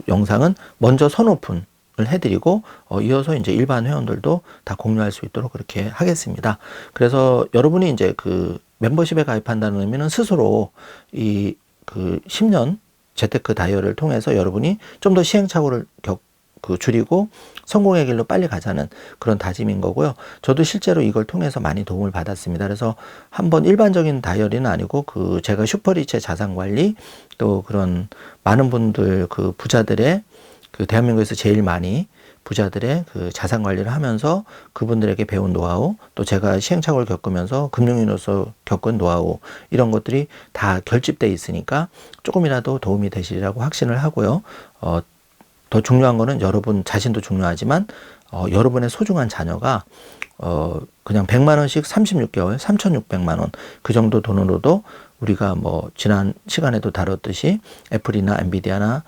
영상은 먼저 선오픈을 해드리고 이어서 이제 일반 회원들도 다 공유할 수 있도록 그렇게 하겠습니다. 그래서 여러분이 이제 그 멤버십에 가입한다는 의미는 스스로 이 그 10년 재테크 다이어를 통해서 여러분이 좀 더 시행착오를 줄이고 성공의 길로 빨리 가자는 그런 다짐인 거고요. 저도 실제로 이걸 통해서 많이 도움을 받았습니다. 그래서 한번 일반적인 다이어리는 아니고 그 제가 슈퍼리치의 자산 관리 또 그런 많은 분들 그 부자들의 그 대한민국에서 제일 많이 부자들의 그 자산 관리를 하면서 그분들에게 배운 노하우 또 제가 시행착오를 겪으면서 금융인으로서 겪은 노하우 이런 것들이 다 결집돼 있으니까 조금이라도 도움이 되시리라고 확신을 하고요. 더 중요한 거는 여러분 자신도 중요하지만 여러분의 소중한 자녀가 그냥 100만 원씩 36개월 3,600만 원 그 정도 돈으로도 우리가 뭐 지난 시간에도 다뤘듯이 애플이나 엔비디아나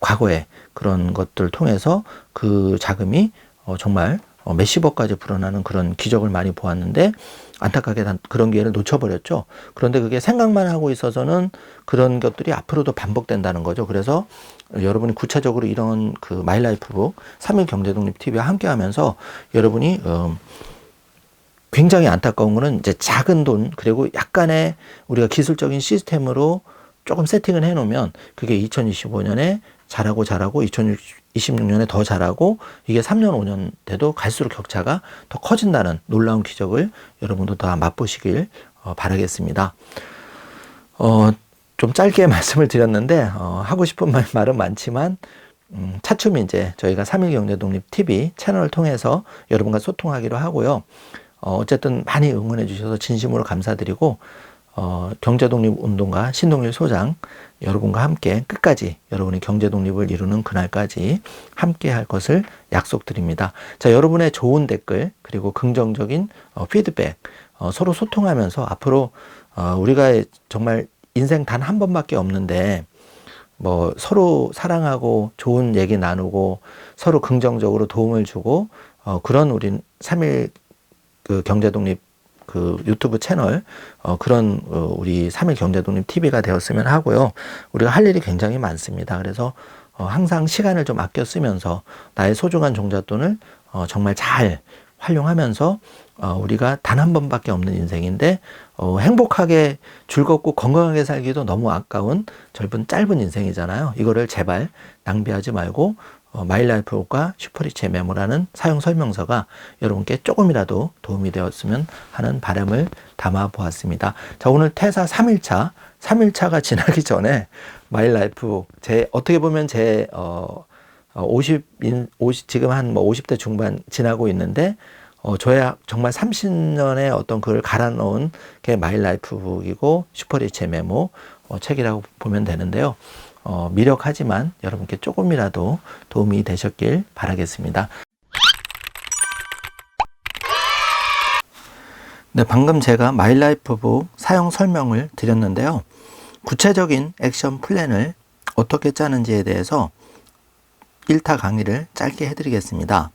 과거에 그런 것들 통해서 그 자금이 정말 몇십억까지 불어나는 그런 기적을 많이 보았는데 안타깝게 그런 기회를 놓쳐버렸죠. 그런데 그게 생각만 하고 있어서는 그런 것들이 앞으로도 반복된다는 거죠. 그래서 여러분이 구체적으로 이런 그 마이라이프북 3일 경제독립 TV와 함께 하면서 여러분이 굉장히 안타까운 거는 이제 작은 돈 그리고 약간의 우리가 기술적인 시스템으로 조금 세팅을 해놓으면 그게 2025년에 잘하고 2026년에 더 잘하고 이게 3년 5년 돼도 갈수록 격차가 더 커진다는 놀라운 기적을 여러분도 다 맛보시길 바라겠습니다. 좀 짧게 말씀을 드렸는데 하고 싶은 말은 많지만 차츰 이제 저희가 3일 경제독립 TV 채널을 통해서 여러분과 소통하기로 하고요. 어쨌든 많이 응원해 주셔서 진심으로 감사드리고 경제독립운동가 신동일 소장 여러분과 함께 끝까지 여러분의 경제독립을 이루는 그날까지 함께 할 것을 약속드립니다. 자, 여러분의 좋은 댓글 그리고 긍정적인 피드백 서로 소통하면서 앞으로 우리가 정말 인생 단 한 번밖에 없는데 뭐 서로 사랑하고 좋은 얘기 나누고 서로 긍정적으로 도움을 주고 그런 우린 3일 그 경제독립 그 유튜브 채널 그런 우리 3일 경제독립 TV가 되었으면 하고요. 우리가 할 일이 굉장히 많습니다. 그래서 항상 시간을 좀 아껴 쓰면서 나의 소중한 종잣돈을 정말 잘 활용하면서 우리가 단 한 번밖에 없는 인생인데 행복하게 즐겁고 건강하게 살기도 너무 아까운 짧은 인생이잖아요. 이거를 제발 낭비하지 말고 마이라이프북과 슈퍼리치의 메모라는 사용 설명서가 여러분께 조금이라도 도움이 되었으면 하는 바람을 담아 보았습니다. 자, 오늘 퇴사 3일차가 지나기 전에 마이라이프북 어떻게 보면 제 50 지금 한 뭐 50대 중반 지나고 있는데 저의 정말 30년의 어떤 그걸 갈아 넣은 게 마이라이프북이고 슈퍼리치의 메모 책이라고 보면 되는데요. 미력하지만 여러분께 조금이라도 도움이 되셨길 바라겠습니다. 네, 방금 제가 마일라이프북 사용 설명을 드렸는데요. 구체적인 액션 플랜을 어떻게 짜는지에 대해서 1타 강의를 짧게 해드리겠습니다.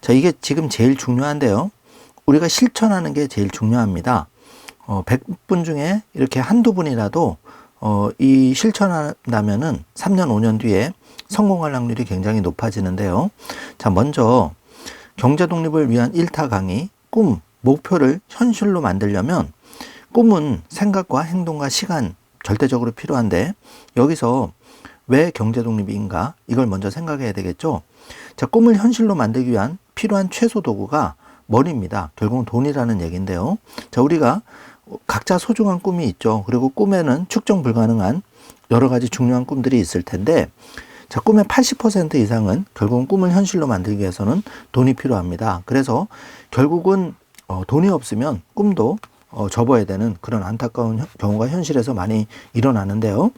자, 이게 지금 제일 중요한데요. 우리가 실천하는 게 제일 중요합니다. 100분 중에 이렇게 한두 분이라도 이 실천한다면은 3년, 5년 뒤에 성공할 확률이 굉장히 높아지는데요. 자, 먼저 경제 독립을 위한 1타 강의, 꿈, 목표를 현실로 만들려면 꿈은 생각과 행동과 시간 절대적으로 필요한데 여기서 왜 경제 독립인가? 이걸 먼저 생각해야 되겠죠. 자, 꿈을 현실로 만들기 위한 필요한 최소 도구가 머리입니다. 결국은 돈이라는 얘기인데요. 자, 우리가 각자 소중한 꿈이 있죠. 그리고 꿈에는 측정 불가능한 여러 가지 중요한 꿈들이 있을 텐데 자, 꿈의 80% 이상은 결국은 꿈을 현실로 만들기 위해서는 돈이 필요합니다. 그래서 결국은 돈이 없으면 꿈도 접어야 되는 그런 안타까운 경우가 현실에서 많이 일어나는데요.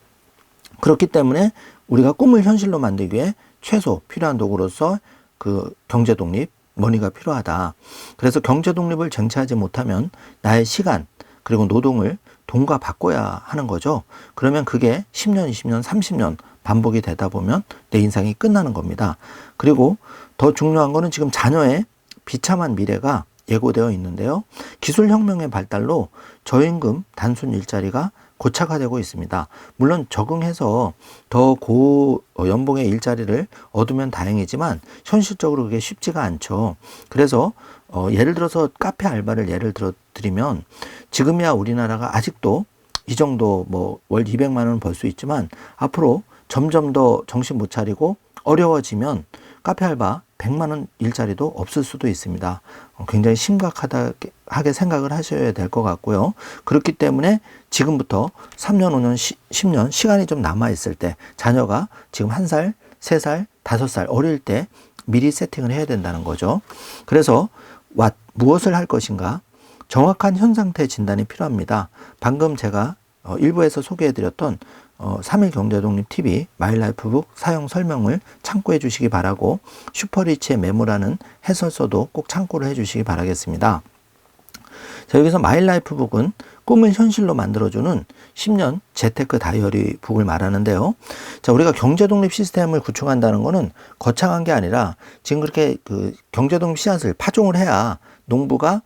그렇기 때문에 우리가 꿈을 현실로 만들기 위해 최소 필요한 도구로서 그 경제 독립, 머니가 필요하다. 그래서 경제 독립을 쟁취하지 못하면 나의 시간 그리고 노동을 돈과 바꿔야 하는 거죠. 그러면 그게 10년, 20년, 30년 반복이 되다 보면 내 인생이 끝나는 겁니다. 그리고 더 중요한 거는 지금 자녀의 비참한 미래가 예고되어 있는데요. 기술혁명의 발달로 저임금 단순 일자리가 고착화되고 있습니다. 물론 적응해서 더 고 연봉의 일자리를 얻으면 다행이지만 현실적으로 그게 쉽지가 않죠. 그래서 예를 들어서 카페 알바를 예를 들어 드리면 지금이야 우리나라가 아직도 이 정도 뭐 월 200만 원 벌 수 있지만 앞으로 점점 더 정신 못 차리고 어려워지면 카페 알바 100만 원 일자리도 없을 수도 있습니다. 굉장히 심각하게 생각을 하셔야 될 것 같고요. 그렇기 때문에 지금부터 3년, 5년, 10년 시간이 좀 남아있을 때 자녀가 지금 1살, 3살, 5살 어릴 때 미리 세팅을 해야 된다는 거죠. 그래서 무엇을 할 것인가? 정확한 현 상태 진단이 필요합니다. 방금 제가 일부에서 소개해드렸던 3일 경제독립 TV 마일라이프북 사용 설명을 참고해 주시기 바라고 슈퍼리치의 메모라는 해설서도 꼭 참고를 해 주시기 바라겠습니다. 자, 여기서 마일라이프북은 꿈을 현실로 만들어주는 10년 재테크 다이어리 북을 말하는데요. 자, 우리가 경제독립 시스템을 구축한다는 것은 거창한 게 아니라 지금 그렇게 그 경제독립 씨앗을 파종을 해야 농부가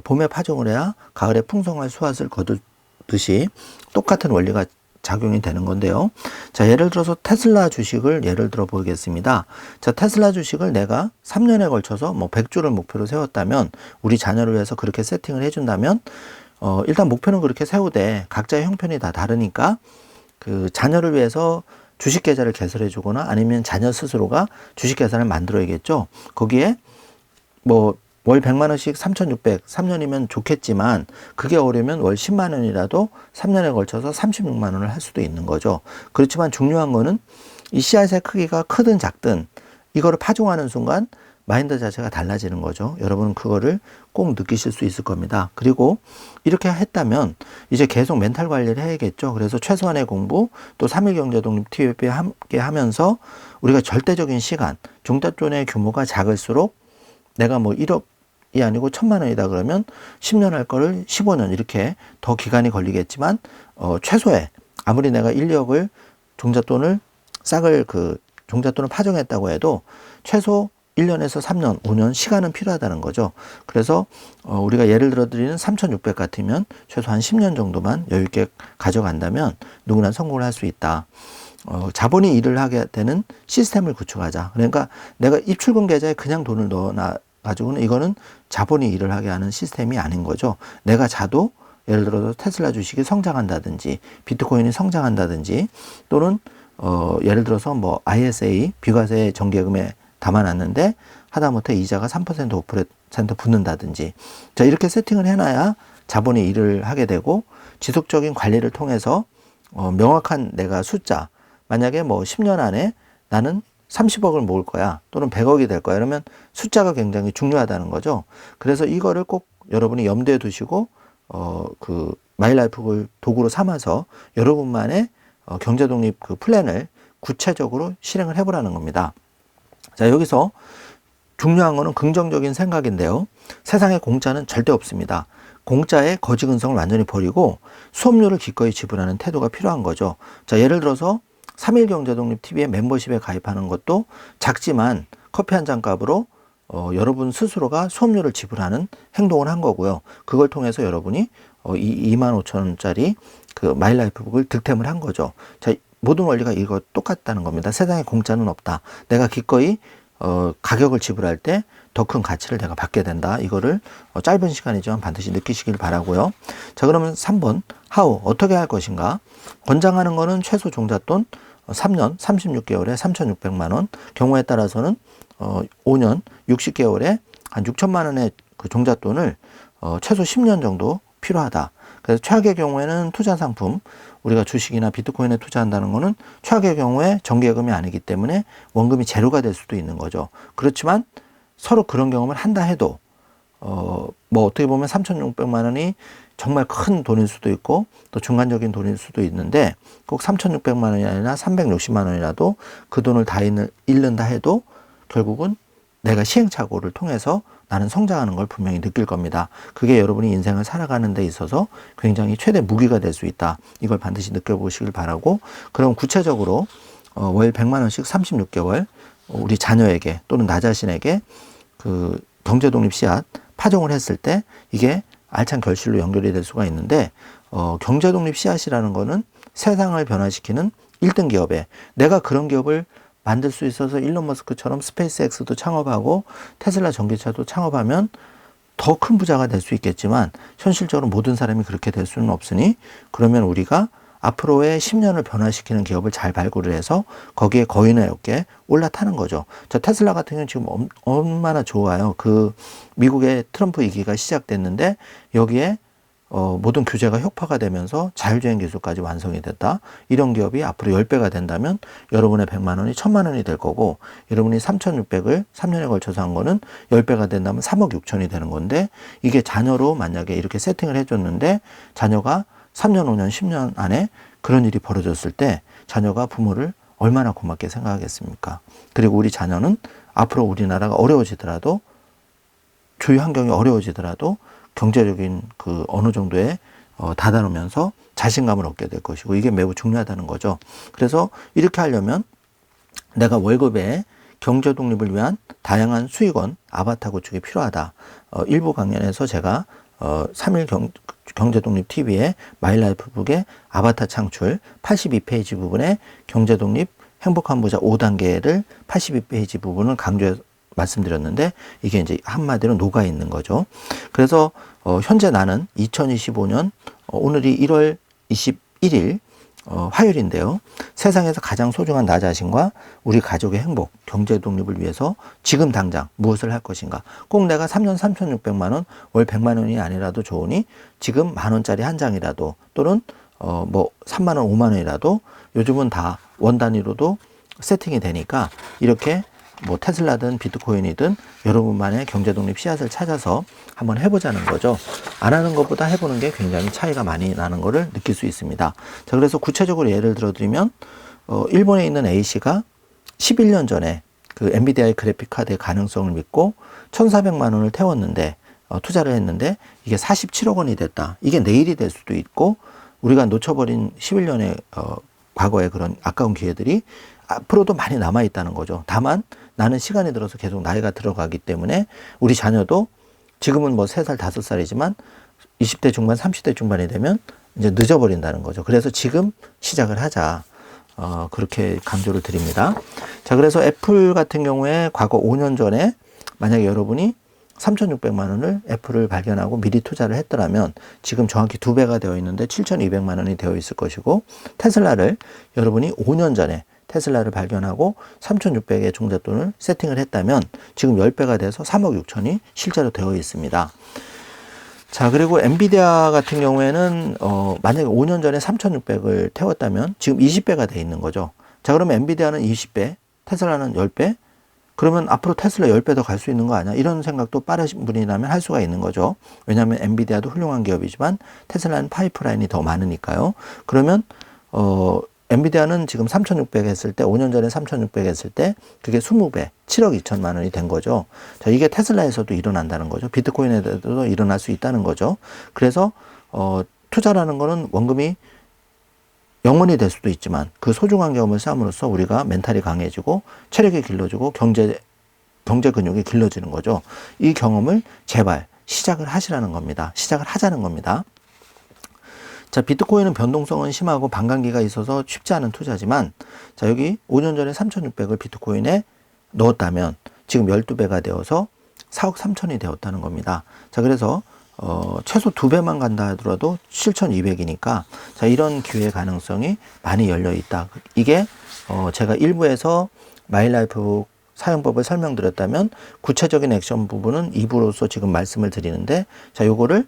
봄에 파종을 해야 가을에 풍성한 수확을 거두듯이 똑같은 원리가 작용이 되는 건데요. 자, 예를 들어서 테슬라 주식을 예를 들어 보겠습니다. 자, 테슬라 주식을 내가 3년에 걸쳐서 뭐 100주를 목표로 세웠다면 우리 자녀를 위해서 그렇게 세팅을 해준다면 일단 목표는 그렇게 세우되 각자의 형편이 다 다르니까 그 자녀를 위해서 주식 계좌를 개설해 주거나 아니면 자녀 스스로가 주식 계좌를 만들어야겠죠. 거기에 뭐 월 100만 원씩 3,600, 3년이면 좋겠지만 그게 어려면 월 10만 원이라도 3년에 걸쳐서 36만 원을 할 수도 있는 거죠. 그렇지만 중요한 거는 이 씨앗의 크기가 크든 작든 이거를 파종하는 순간 마인드 자체가 달라지는 거죠. 여러분은 그거를 꼭 느끼실 수 있을 겁니다. 그리고 이렇게 했다면 이제 계속 멘탈 관리를 해야겠죠. 그래서 최소한의 공부 또 3일 경제독립 TV에 함께 하면서 우리가 절대적인 시간, 종잣돈의 규모가 작을수록 내가 뭐 1억이 아니고 1,000만 원이다 그러면 10년 할 거를 15년 이렇게 더 기간이 걸리겠지만 최소의 아무리 내가 1, 2억을 종잣돈을 종잣돈을 파종했다고 해도 최소 1년에서 3년, 5년 시간은 필요하다는 거죠. 그래서 우리가 예를 들어 드리는 3,600 같으면 최소 한 10년 정도만 여유 있게 가져간다면 누구나 성공을 할 수 있다. 자본이 일을 하게 되는 시스템을 구축하자. 그러니까 내가 입출금 계좌에 그냥 돈을 넣어놔 가지고는 이거는 자본이 일을 하게 하는 시스템이 아닌 거죠. 내가 자도 예를 들어서 테슬라 주식이 성장한다든지 비트코인이 성장한다든지 또는 예를 들어서 뭐 ISA 비과세 정기예금에 담아놨는데 하다못해 이자가 3% 5% 붙는다든지 자 이렇게 세팅을 해놔야 자본이 일을 하게 되고 지속적인 관리를 통해서 명확한 내가 숫자 만약에 뭐 10년 안에 나는 30억을 모을 거야 또는 100억이 될 거야 이러면 숫자가 굉장히 중요하다는 거죠. 그래서 이거를 꼭 여러분이 염두에 두시고 그 마일라이프를 도구로 삼아서 여러분만의 경제독립 그 플랜을 구체적으로 실행을 해보라는 겁니다. 자, 여기서 중요한 거는 긍정적인 생각인데요. 세상에 공짜는 절대 없습니다. 공짜의 거지 근성을 완전히 버리고 수업료를 기꺼이 지불하는 태도가 필요한 거죠. 자, 예를 들어서 3일 경제독립TV의 membership에 가입하는 것도 작지만 커피 한 잔 값으로 여러분 스스로가 수업료를 지불하는 행동을 한 거고요. 그걸 통해서 여러분이 25,000원짜리 그 마일라이프북을 득템을 한 거죠. 자, 모든 원리가 이거 똑같다는 겁니다. 세상에 공짜는 없다. 내가 기꺼이 가격을 지불할 때 더 큰 가치를 내가 받게 된다. 이거를 짧은 시간이지만 반드시 느끼시길 바라고요. 자, 그러면 3번 how 어떻게 할 것인가? 권장하는 거는 최소 종잣돈 3년 36개월에 3,600만 원, 경우에 따라서는 5년 60개월에 한 6천만 원의 그 종잣돈을 최소 10년 정도 필요하다. 그래서 최악의 경우에는 투자 상품, 우리가 주식이나 비트코인에 투자한다는 거는 최악의 경우에 정기예금이 아니기 때문에 원금이 제로가 될 수도 있는 거죠. 그렇지만 서로 그런 경험을 한다 해도 뭐 어떻게 보면 3,600만 원이 정말 큰 돈일 수도 있고 또 중간적인 돈일 수도 있는데 꼭 3,600만 원이 아니라 360만 원이라도 그 돈을 다 잃는다 해도 결국은 내가 시행착오를 통해서 나는 성장하는 걸 분명히 느낄 겁니다. 그게 여러분이 인생을 살아가는 데 있어서 굉장히 최대 무기가 될 수 있다. 이걸 반드시 느껴보시길 바라고, 그럼 구체적으로 월 100만 원씩 36개월 우리 자녀에게 또는 나 자신에게 그 경제독립 씨앗 파종을 했을 때 이게 알찬 결실로 연결이 될 수가 있는데 경제독립 씨앗이라는 거는 세상을 변화시키는 1등 기업에 내가 그런 기업을 만들 수 있어서 일론 머스크처럼 스페이스X도 창업하고 테슬라 전기차도 창업하면 더 큰 부자가 될 수 있겠지만 현실적으로 모든 사람이 그렇게 될 수는 없으니, 그러면 우리가 앞으로의 10년을 변화시키는 기업을 잘 발굴을 해서 거기에 거인의 어깨에 올라타는 거죠. 자, 테슬라 같은 경우는 지금 얼마나 좋아요. 그 미국의 트럼프 위기가 시작됐는데 여기에 모든 규제가 혁파가 되면서 자율주행 기술까지 완성이 됐다. 이런 기업이 앞으로 10배가 된다면 여러분의 100만 원이 1000만 원이 될 거고, 여러분이 3,600을 3년에 걸쳐서 한 거는 10배가 된다면 3억 6천이 되는 건데, 이게 자녀로 만약에 이렇게 세팅을 해줬는데 자녀가 3년, 5년, 10년 안에 그런 일이 벌어졌을 때 자녀가 부모를 얼마나 고맙게 생각하겠습니까? 그리고 우리 자녀는 앞으로 우리나라가 어려워지더라도, 주위 환경이 어려워지더라도 경제적인 그 어느 정도에 다다르면서 자신감을 얻게 될 것이고, 이게 매우 중요하다는 거죠. 그래서 이렇게 하려면 내가 월급에 경제 독립을 위한 다양한 수익원 아바타 구축이 필요하다. 일부 강연에서 제가 3일 경제독립 TV의 마일라이프북의 아바타 창출 82페이지 부분에 경제독립 행복한 부자 5단계를 82페이지 부분을 강조해서 말씀드렸는데, 이게 이제 한마디로 녹아 있는 거죠. 그래서 현재 나는 2025년 오늘이 1월 21일 화요일인데요. 세상에서 가장 소중한 나 자신과 우리 가족의 행복, 경제 독립을 위해서 지금 당장 무엇을 할 것인가. 꼭 내가 3년 3,600만 원, 월 100만 원이 아니라도 좋으니 지금 만 원짜리 한 장이라도, 또는 뭐 3만 원, 5만 원이라도, 요즘은 다 원 단위로도 세팅이 되니까 이렇게 뭐 테슬라든 비트코인이든 여러분만의 경제독립 씨앗을 찾아서 한번 해보자는 거죠. 안 하는 것보다 해보는 게 굉장히 차이가 많이 나는 것을 느낄 수 있습니다. 자, 그래서 구체적으로 예를 들어드리면 일본에 있는 A씨가 11년 전에 그 엔비디아의 그래픽 카드의 가능성을 믿고 1,400만 원을 태웠는데 투자를 했는데 이게 47억 원이 됐다. 이게 내일이 될 수도 있고, 우리가 놓쳐버린 11년의 과거의 그런 아까운 기회들이 앞으로도 많이 남아있다는 거죠. 다만 나는 시간이 들어서 계속 나이가 들어가기 때문에 우리 자녀도 지금은 뭐 3살, 5살이지만 20대 중반, 30대 중반이 되면 이제 늦어버린다는 거죠. 그래서 지금 시작을 하자. 그렇게 강조를 드립니다. 자, 그래서 애플 같은 경우에 과거 5년 전에 만약에 여러분이 3,600만 원을 애플을 발견하고 미리 투자를 했더라면 지금 정확히 2배가 되어 있는데 7,200만 원이 되어 있을 것이고, 테슬라를 여러분이 5년 전에 테슬라를 발견하고 3,600의 종잣돈을 세팅을 했다면 지금 10배가 돼서 3억 6천이 실제로 되어 있습니다. 자, 그리고 엔비디아 같은 경우에는 만약에 5년 전에 3,600을 태웠다면 지금 20배가 돼 있는 거죠. 자, 그러면 엔비디아는 20배, 테슬라는 10배? 그러면 앞으로 테슬라 10배 더 갈 수 있는 거 아니야? 이런 생각도 빠르신 분이라면 할 수가 있는 거죠. 왜냐하면 엔비디아도 훌륭한 기업이지만 테슬라는 파이프라인이 더 많으니까요. 그러면 엔비디아는 지금 3,600 했을 때, 5년 전에 3,600 했을 때, 그게 20배, 7억 2천만 원이 된 거죠. 자, 이게 테슬라에서도 일어난다는 거죠. 비트코인에도 일어날 수 있다는 거죠. 그래서, 투자라는 거는 원금이 영원히 될 수도 있지만, 그 소중한 경험을 쌓음으로써 우리가 멘탈이 강해지고, 체력이 길러지고, 경제 근육이 길러지는 거죠. 이 경험을 제발 시작을 하시라는 겁니다. 시작을 하자는 겁니다. 자, 비트코인은 변동성은 심하고 반감기가 있어서 쉽지 않은 투자지만, 자, 여기 5년 전에 3,600을 비트코인에 넣었다면 지금 12배가 되어서 4억 3천이 되었다는 겁니다. 자, 그래서 최소 2배만 간다 하더라도 7,200이니까 자, 이런 기회 가능성이 많이 열려 있다. 이게 제가 일부에서 마일라이프 사용법을 설명드렸다면 구체적인 액션 부분은 2부로서 지금 말씀을 드리는데, 자, 요거를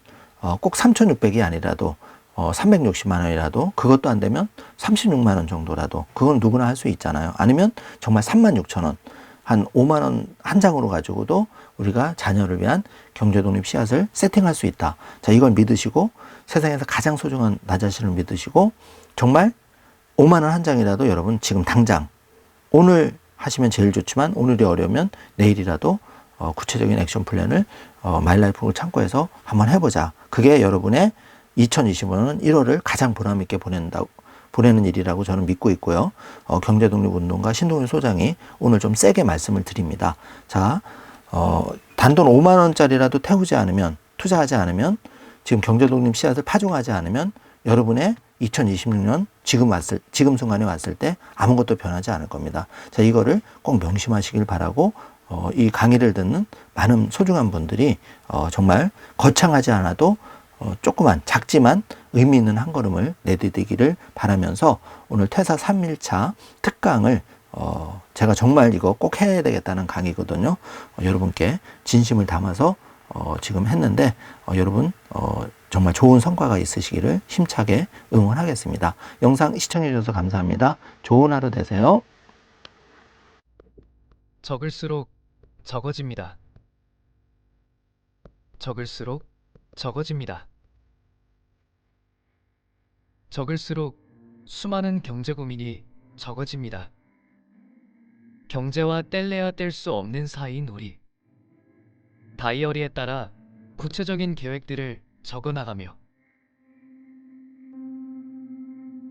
꼭 3,600이 아니라도 360만 원이라도, 그것도 안 되면 36만 원 정도라도, 그건 누구나 할 수 있잖아요. 아니면 정말 36,000원, 한 5만 원 한 장으로 가지고도 우리가 자녀를 위한 경제독립 씨앗을 세팅할 수 있다. 자, 이걸 믿으시고, 세상에서 가장 소중한 나 자신을 믿으시고, 정말 5만 원 한 장이라도 여러분 지금 당장, 오늘 하시면 제일 좋지만 오늘이 어려우면 내일이라도 구체적인 액션 플랜을 마일라이프 창고에서 한번 해보자. 그게 여러분의 2025년 1월을 가장 보람있게 보내는 일이라고 저는 믿고 있고요. 경제독립운동가 신동일 소장이 오늘 좀 세게 말씀을 드립니다. 자, 단돈 5만 원짜리라도 태우지 않으면, 투자하지 않으면, 지금 경제독립 씨앗을 파종하지 않으면 여러분의 2026년 지금 순간에 왔을 때 아무것도 변하지 않을 겁니다. 자, 이거를 꼭 명심하시길 바라고, 이 강의를 듣는 많은 소중한 분들이 정말 거창하지 않아도 조그만, 작지만 의미 있는 한 걸음을 내디디기를 바라면서, 오늘 퇴사 3일차 특강을 제가 정말 이거 꼭 해야 되겠다는 강의거든요. 여러분께 진심을 담아서 지금 했는데, 여러분 정말 좋은 성과가 있으시기를 힘차게 응원하겠습니다. 영상 시청해 주셔서 감사합니다. 좋은 하루 되세요. 적을수록 적어집니다. 적을수록 적어집니다. 적을수록 수많은 경제 고민이 적어집니다. 경제와 뗄래야 뗄 수 없는 사이인 우리. 다이어리에 따라 구체적인 계획들을 적어나가며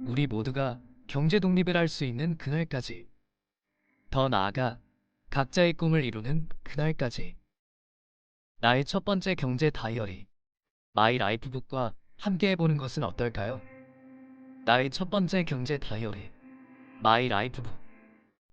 우리 모두가 경제 독립을 할 수 있는 그날까지, 더 나아가 각자의 꿈을 이루는 그날까지, 나의 첫 번째 경제 다이어리 마이 라이프북과 함께 해보는 것은 어떨까요? 나의 첫 번째 경제 다이어리 마이 라이프북.